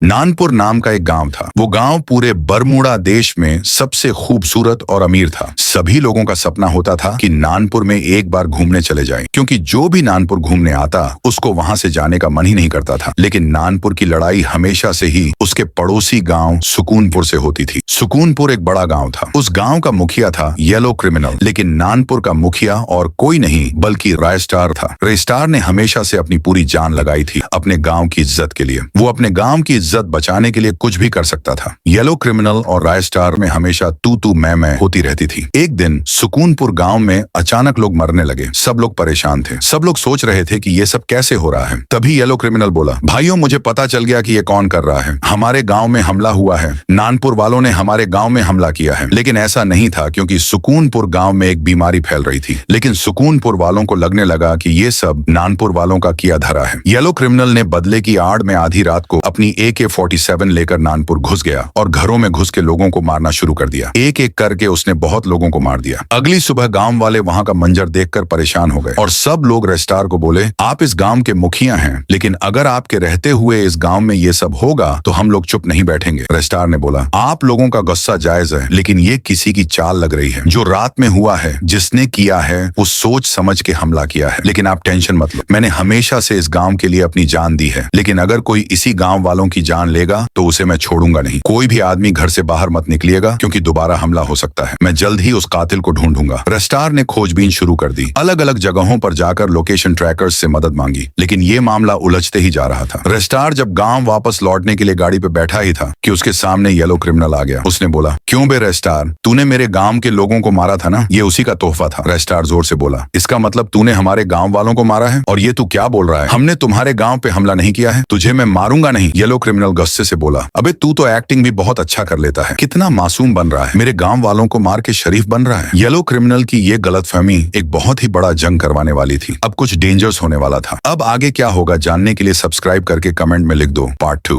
नानपुर नाम का एक गांव था। वो गांव पूरे बरमूडा देश में सबसे खूबसूरत और अमीर था। सभी लोगों का सपना होता था कि नानपुर में एक बार घूमने चले जाएं, क्योंकि जो भी नानपुर घूमने आता उसको वहां से जाने का मन ही नहीं करता था। लेकिन नानपुर की लड़ाई हमेशा से ही उसके पड़ोसी गांव सुकूनपुर से होती थी। सुकूनपुर एक बड़ा गांव था। उस गांव का मुखिया था येलो क्रिमिनल, लेकिन नानपुर का मुखिया और कोई नहीं बल्कि रायस्टार था। रायस्टार ने हमेशा से अपनी पूरी जान लगाई थी अपने गांव की इज्जत के लिए। वो अपने गांव की इज्जत बचाने के लिए कुछ भी कर सकता था। येलो क्रिमिनल और रायस्टार में हमेशा तू मैं होती रहती थी। एक दिन सुकूनपुर गांव में अचानक लोग मरने लगे। सब लोग परेशान थे। सब लोग सोच रहे थे कि ये सब कैसे हो रहा है। तभी येलो क्रिमिनल बोला, भाइयों मुझे पता चल गया कि ये कौन कर रहा है। हमारे गांव में हमला हुआ है। नानपुर वालों ने हमारे गांव में हमला किया है। लेकिन ऐसा नहीं था, क्योंकि सुकूनपुर गांव में एक बीमारी फैल रही थी। लेकिन सुकूनपुर वालों को लगने लगा कि ये सब नानपुर वालों का किया धरा है। येलो क्रिमिनल ने बदले की आड़ में आधी रात को अपनी AK-47 लेकर नानपुर घुस गया और घरों में घुस के लोगों को मारना शुरू कर दिया। एक एक करके उसने बहुत लोगों को मार दिया। अगली सुबह गांव वाले वहां का मंजर देखकर परेशान हो गए और सब लोग रायस्टार को बोले, आप इस गांव के मुखिया हैं, लेकिन अगर आपके रहते हुए इस गांव में ये सब होगा तो हम लोग चुप नहीं बैठेंगे। रायस्टार ने बोला, आप लोगों का गुस्सा जायज है, लेकिन ये किसी की चाल लग रही है। जो रात में हुआ है, जिसने किया है वो सोच समझ के हमला किया है। लेकिन आप टेंशन मत लो, मैंने हमेशा से इस गांव के लिए अपनी जान दी है। लेकिन अगर कोई इसी गांव वालों की जान लेगा तो उसे मैं छोड़ूंगा नहीं। कोई भी आदमी घर से बाहर मत निकलिएगा, क्योंकि दोबारा हमला हो सकता है। मैं जल्द ही उस कातिल को ढूंढूंगा। रायस्टार ने खोजबीन शुरू कर दी। अलग अलग जगहों पर जाकर लोकेशन ट्रैकर्स से मदद मांगी, लेकिन ये मामला उलझते ही जा रहा था। रायस्टार जब गांव वापस लौटने के लिए गाड़ी पे बैठा ही था कि उसके सामने येलो क्रिमिनल आ गया। उसने बोला, क्यों बे रायस्टार, तूने मेरे गांव के लोगों को मारा था ना? ये उसी का तोहफा था। रायस्टार जोर से बोला, इसका मतलब तूने हमारे गांव वालों को मारा है? और ये तू क्या बोल रहा है? हमने तुम्हारे गांव पे हमला नहीं किया है। तुझे मैं मारूंगा नहीं। येलो क्रिमिनल गुस्से से बोला, अबे तू तो एक्टिंग भी बहुत अच्छा कर लेता है। कितना मासूम बन रहा है, मेरे गांव वालों को मार के शरीफ बन रहा है। येलो क्रिमिनल की ये गलतफहमी एक बहुत ही बड़ा जंग करवाने वाली थी। अब कुछ डेंजर्स होने वाला था। अब आगे क्या होगा जानने के लिए सब्सक्राइब करके कमेंट में लिख दो Part 2।